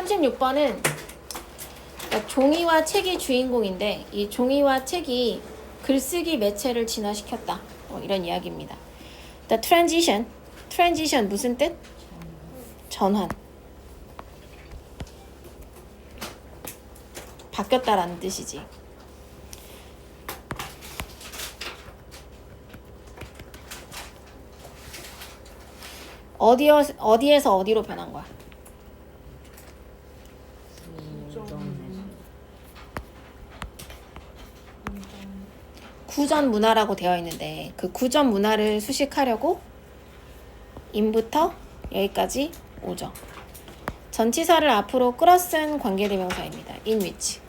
36번은 그러니까 종이와 책이 주인공인데 이 종이와 책이 글쓰기 매체를 진화시켰다. 이런 이야기입니다. The transition. transition 무슨 뜻? 전환. 바뀌었다라는 뜻이지. 어디에서 어디로 변한 거야? 구전 문화라고 되어 있는데 그 구전 문화를 수식하려고 인부터 여기까지 오죠. 전치사를 앞으로 끌어쓴 관계대명사입니다. in which.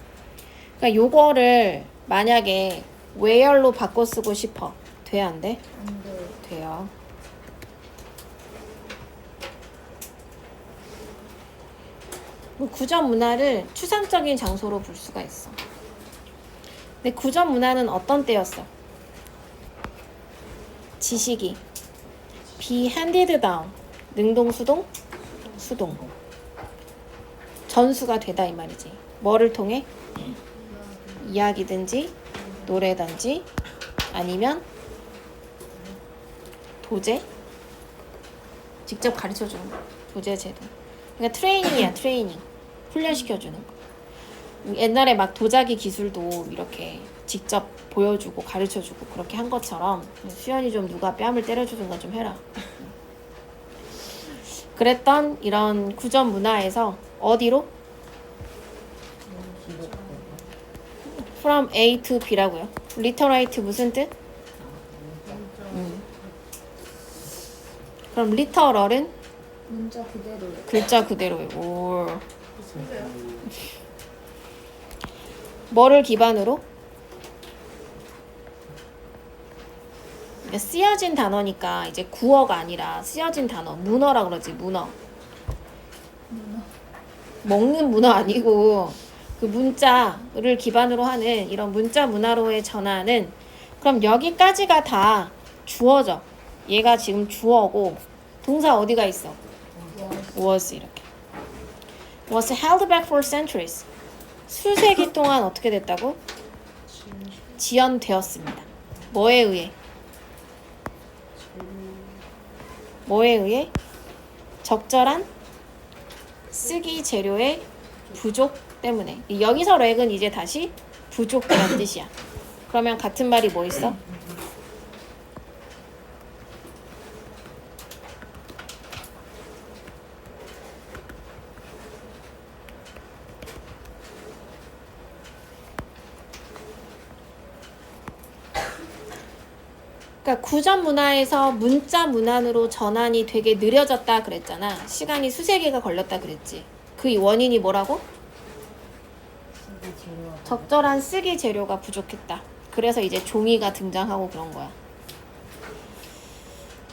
그러니까 요거를 만약에 where로 바꿔 쓰고 싶어. 돼, 안 돼? 안 돼. 돼요. 구전 문화를 추상적인 장소로 볼 수가 있어. 근데 구전 문화는 어떤 때였어? 지식이 be handed down. 능동수동? 수동. 전수가 되다 이 말이지. 뭐를 통해? 이야기든지 노래든지 아니면 도제? 직접 가르쳐주는 거. 도제 제도. 그러니까 트레이닝이야. 트레이닝. 훈련시켜주는 거. 옛날에 막 도자기 기술도 이렇게 직접 보여주고 가르쳐주고 그렇게 한 것처럼 수연이 좀 누가 뺨을 때려주든가 좀 해라. 그랬던 이런 구전 문화에서 어디로? From A to B라고요. literate 무슨 뜻? 그럼 literal은? 문자 그대로. 글자 그대로예요. 오. 뭐를 기반으로? 쓰여진 단어니까 이제 구어가 아니라 쓰여진 단어, 문어라 그러지. 문어. 먹는 문어 아니고 그 문자를 기반으로 하는 이런 문자 문화로의 전환은 그럼 여기까지가 다 주어져. 얘가 지금 주어고 동사 어디가 있어? was 이렇게. was held back for centuries. 수세기 동안 어떻게 됐다고? 지연되었습니다. 뭐에 의해? 뭐에 의해? 적절한 쓰기 재료의 부족 때문에. 여기서 렉은 이제 다시 부족이라는 뜻이야. 그러면 같은 말이 뭐 있어? 그러니까 구전 문화에서 문자 문안으로 전환이 되게 느려졌다 그랬잖아. 시간이 수세기가 걸렸다 그랬지. 그 원인이 뭐라고? 적절한 쓰기 재료가 부족했다. 그래서 이제 종이가 등장하고 그런 거야.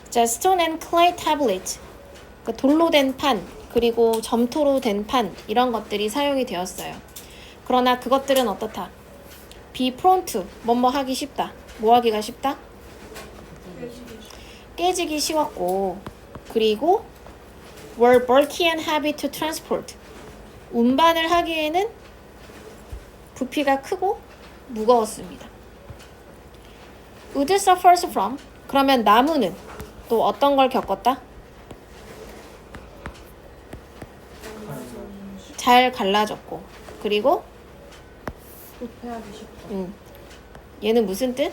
자, stone and clay tablet. 그러니까 돌로 된 판, 그리고 점토로 된 판, 이런 것들이 사용이 되었어요. 그러나 그것들은 어떻다? be prone to, 뭐뭐 하기 쉽다. 뭐 하기가 쉽다? 깨지기 쉬웠고, 그리고 were bulky and heavy to transport. 운반을 하기에는 부피가 크고 무거웠습니다. wood suffers from. 그러면 나무는 또 어떤 걸 겪었다? 잘 갈라졌고, 그리고 부패하기 쉽다. 얘는 무슨 뜻?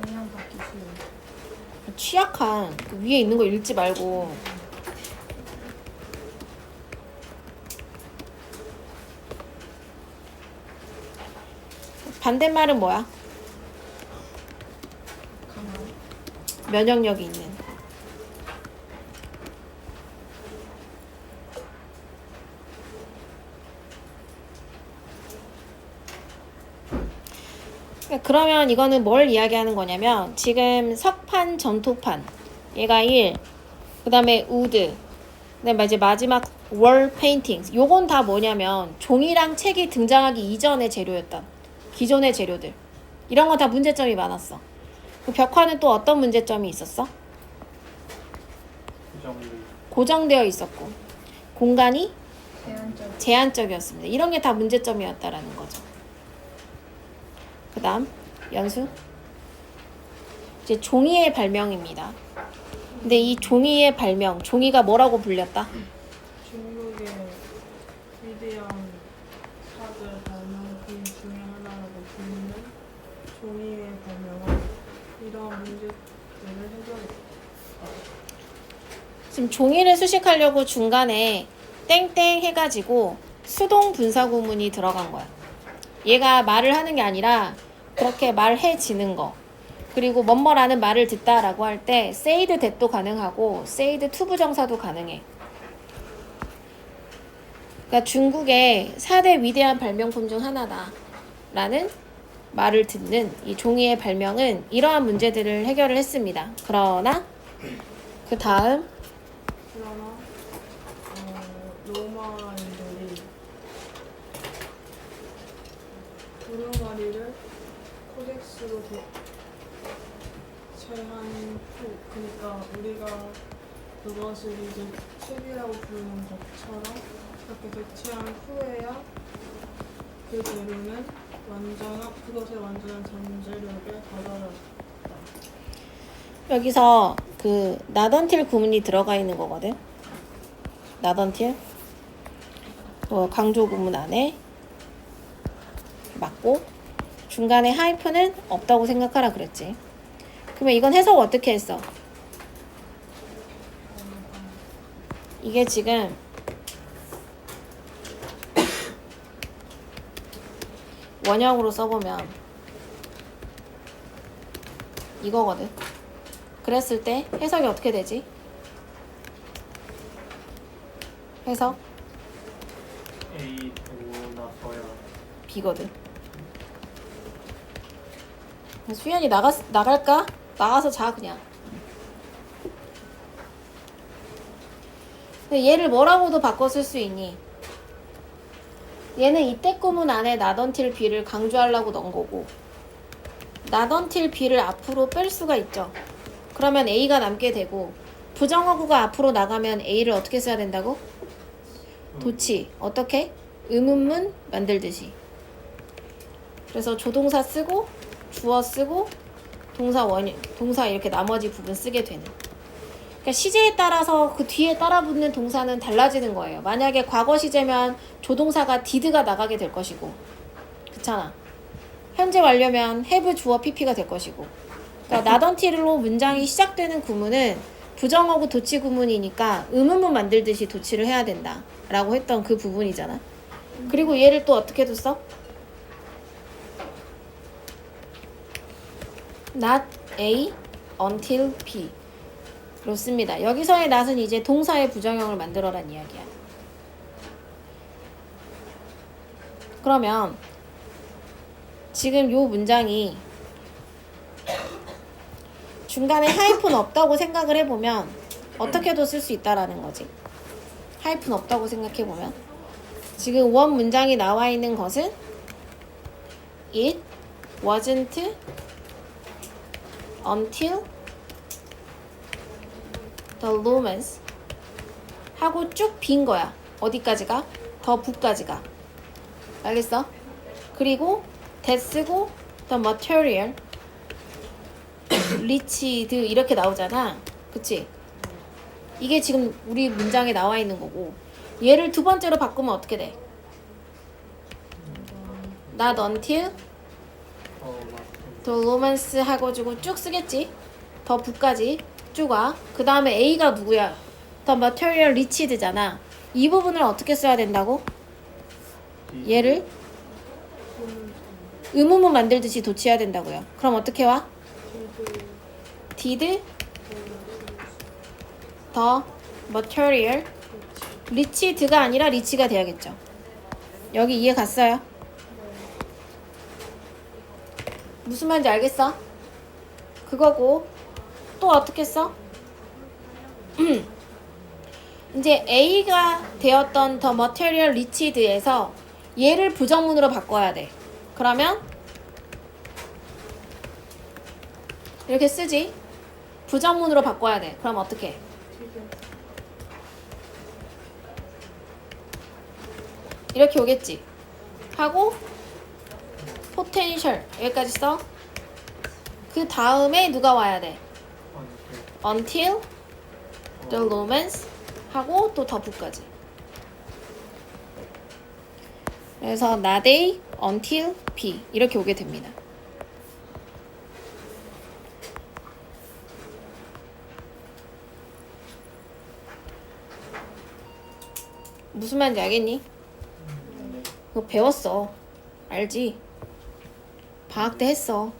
영양 받기 쉬워. 취약한. 그 위에 있는 거 읽지 말고. 반대말은 뭐야? 강한. 면역력이 있는. 그러면 이거는 뭘 이야기하는 거냐면 지금 석판, 점토판 얘가 1, 그 다음에 우드, 그 다음에 이제 마지막 wall paintings. 요건 다 뭐냐면 종이랑 책이 등장하기 이전의 재료였다. 기존의 재료들. 이런 거 다 문제점이 많았어. 그 벽화는 또 어떤 문제점이 있었어? 고정되어 있었고 공간이 제한적. 제한적이었습니다. 이런 게 다 문제점이었다라는 거죠. 그 다음 연수. 이제 종이의 발명입니다. 근데 이 종이의 발명, 종이가 뭐라고 불렸다? 중국의 위대한 사들 발명품 중에 하나라고 불리는 종이의 발명은 이러한 문제들을 해결했다. 지금 종이를 수식하려고 중간에 땡땡 해가지고 수동 분사 구문이 들어간 거야. 얘가 말을 하는 게 아니라 그렇게 말해지는 거. 그리고 뭐뭐라는 말을 듣다라고 할 때 said that도 가능하고 said to 부정사도 가능해. 그러니까 중국의 4대 위대한 발명품 중 하나다 라는 말을 듣는 이 종이의 발명은 이러한 문제들을 해결을 했습니다. 그러나 그 다음 그러나 로마인들이 두루마리를 코덱스로 대체한 후, 그러니까 우리가 그것을 이제 책이라고 부르는 것처럼 그렇게 대체한 후에야 그 재료는 그것의 완전한 잠재력에 다다랐다. 여기서 그 not until 구문이 들어가 있는 거거든. not until 강조 구문 안에 맞고 중간에 하이픈은 없다고 생각하라 그랬지. 그러면 이건 해석 어떻게 했어? 이게 지금 원형으로 써보면 이거거든. 그랬을 때 해석이 어떻게 되지? 해석 A 되고 나서야 B거든. 수연이 나갈까? 나가서 자 그냥. 근데 얘를 뭐라고도 바꿔 쓸 수 있니? 얘는 이때 구문 안에 not until B를 강조하려고 넣은 거고 not until B를 앞으로 뺄 수가 있죠. 그러면 A가 남게 되고 부정어구가 앞으로 나가면 A를 어떻게 써야 된다고? 도치. 어떻게? 의문문 만들듯이. 그래서 조동사 쓰고 주어 쓰고 동사 이렇게 나머지 부분 쓰게 되는. 그러니까 시제에 따라서 그 뒤에 따라 붙는 동사는 달라지는 거예요. 만약에 과거 시제면 조동사가 did가 나가게 될 것이고, 그렇잖아. 현재 완료면 have 주어 pp가 될 것이고. 그러니까 not until로 문장이 시작되는 구문은 부정어구 도치 구문이니까 의문문 만들듯이 도치를 해야 된다 라고 했던 그 부분이잖아. 그리고 얘를 또 어떻게 뒀어? not A until B 그렇습니다. 여기서의 not은 이제 동사의 부정형을 만들어란 이야기야. 그러면 지금 요 문장이 중간에 하이픈 없다고 생각을 해보면 어떻게도 쓸 수 있다라는 거지. 하이픈 없다고 생각해보면 지금 원 문장이 나와 있는 것은 It wasn't until the Romans 하고 쭉 빈 거야. 어디까지가? 더 북까지가. 알겠어? 그리고 that 쓰고 the material reached 이렇게 나오잖아. 그치? 이게 지금 우리 문장에 나와 있는 거고 얘를 두 번째로 바꾸면 어떻게 돼? not until the Romans 하고주고 쭉 쓰겠지? 더 북까지 쭉 와. 그 다음에 A가 누구야? the material reached잖아. 이 부분을 어떻게 써야 된다고? 얘를 의문문 만들듯이 도치해야 된다고요. 그럼 어떻게 와? did the material reached가 아니라 reach가 돼야겠죠. 여기 이해 갔어요? 무슨 말인지 알겠어? 그거고 또 어떻게 써? 이제 A가 되었던 the material reached에서 얘를 부정문으로 바꿔야 돼. 그러면 이렇게 쓰지. 부정문으로 바꿔야 돼. 그럼 어떻게? 이렇게 오겠지. 하고 potential 여기까지 써. 그 다음에 누가 와야 돼? until the Romans 하고 또 더부까지. 그래서 나데이 until be 이렇게 오게 됩니다. 무슨 말인지 알겠니? 그거 배웠어. 알지? 방학 때 했어.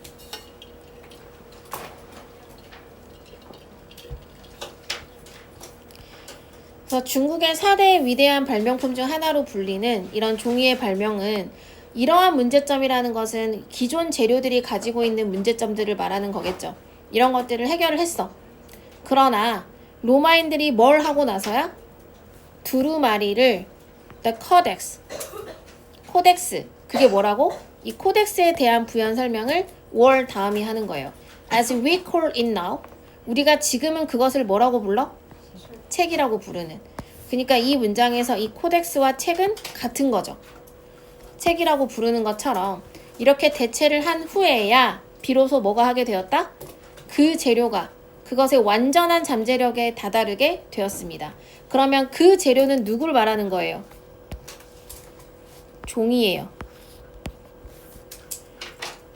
그래서 중국의 4대 위대한 발명품 중 하나로 불리는 이런 종이의 발명은 이러한 문제점이라는 것은 기존 재료들이 가지고 있는 문제점들을 말하는 거겠죠. 이런 것들을 해결을 했어. 그러나 로마인들이 뭘 하고 나서야? 두루마리를 the codex 코덱스 그게 뭐라고? 이 코덱스에 대한 부연 설명을 월 다음이 하는 거예요. As we call it now 우리가 지금은 그것을 뭐라고 불러? 책이라고 부르는. 그러니까 이 문장에서 이 코덱스와 책은 같은 거죠. 책이라고 부르는 것처럼 이렇게 대체를 한 후에야 비로소 뭐가 하게 되었다? 그 재료가 그것의 완전한 잠재력에 다다르게 되었습니다. 그러면 그 재료는 누구를 말하는 거예요? 종이에요.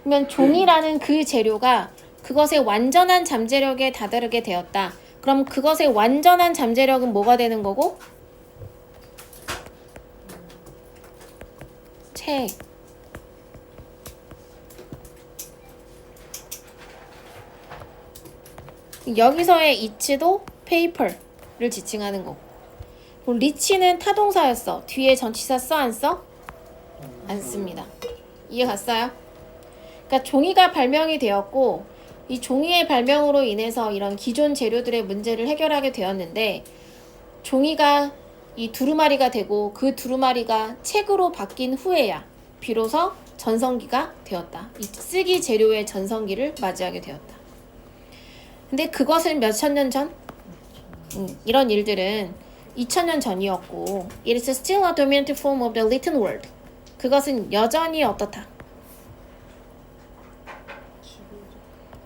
그러면 종이라는 그 재료가 그것의 완전한 잠재력에 다다르게 되었다. 그럼 그것의 완전한 잠재력은 뭐가 되는 거고? 책. 여기서의 it도 paper를 지칭하는 거고. 리치는 타동사였어. 뒤에 전치사 써? 안 써? 안 씁니다. 이해 갔어요? 그러니까 종이가 발명이 되었고 이 종이의 발명으로 인해서 이런 기존 재료들의 문제를 해결하게 되었는데 종이가 이 두루마리가 되고 그 두루마리가 책으로 바뀐 후에야 비로소 전성기가 되었다. 이 쓰기 재료의 전성기를 맞이하게 되었다. 근데 그것은 몇천 년 전? 이런 일들은 2000년 전이었고 It is still a dominant form of the written word. 그것은 여전히 어떻다?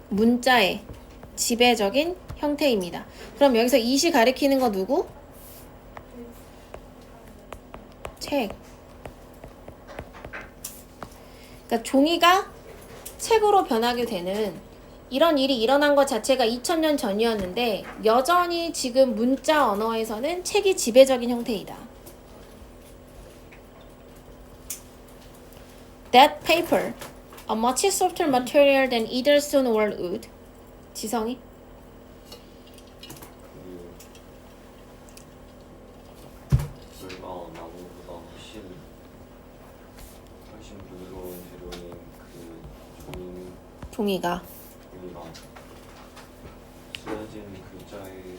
문자의 지배적인 형태입니다. 그럼 여기서 it이 가리키는 거 누구? 책. 그러니까 종이가 책으로 변하게 되는 이런 일이 일어난 것 자체가 2000년 전이었는데 여전히 지금 문자 언어에서는 책이 지배적인 형태이다. That paper, a much softer material than either stone or wood. 지성이? 물과 나무보다 훨씬 부드러운 재료인 그 종이가 종이가 쓰여진 글자의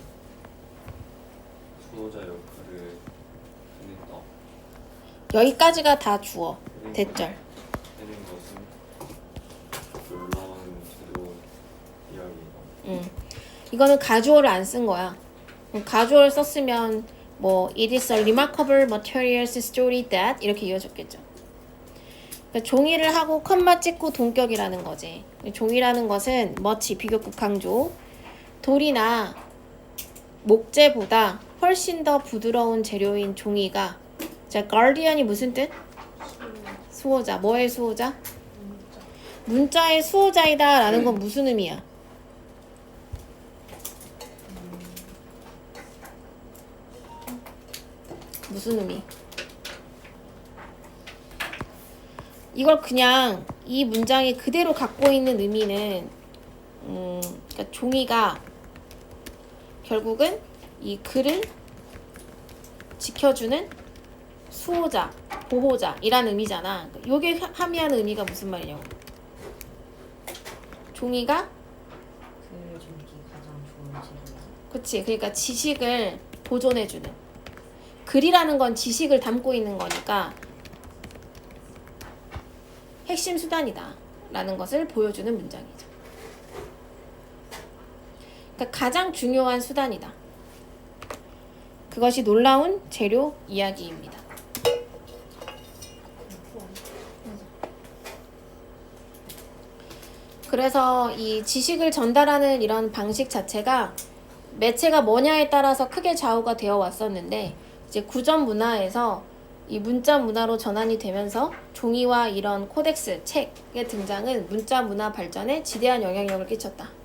수호자 역할을 해냈다. 여기까지가 다 주어. 대절. 해낸 것은 놀라운 재료 이야기이다. 이거는 가주어를 안 쓴 거야. 가주어를 썼으면 뭐 It is a remarkable materials story that 이렇게 이어졌겠죠. 그러니까 종이를 하고 컴마 찍고 동격이라는 거지. 종이라는 것은 much 비교급 강조. 돌이나 목재보다 훨씬 더 부드러운 재료인 종이가 자, guardian이 무슨 뜻? 수호자. 뭐의 수호자? 문자의 수호자이다 라는 건 무슨 의미야? 무슨 의미? 이걸 그냥 이 문장이 그대로 갖고 있는 의미는 그러니까 종이가 결국은 이 글을 지켜주는 수호자, 보호자 이란 의미잖아. 요게 함의하는 의미가 무슨 말이냐고. 종이가 글 줄기 가장 좋은 재료. 그치. 그러니까 지식을 보존해주는. 글이라는 건 지식을 담고 있는 거니까 핵심 수단이다 라는 것을 보여주는 문장이죠. 그러니까 가장 중요한 수단이다. 그것이 놀라운 재료 이야기입니다. 그래서 이 지식을 전달하는 이런 방식 자체가 매체가 뭐냐에 따라서 크게 좌우가 되어 왔었는데 이제 구전 문화에서 이 문자 문화로 전환이 되면서 종이와 이런 코덱스, 책의 등장은 문자 문화 발전에 지대한 영향력을 끼쳤다.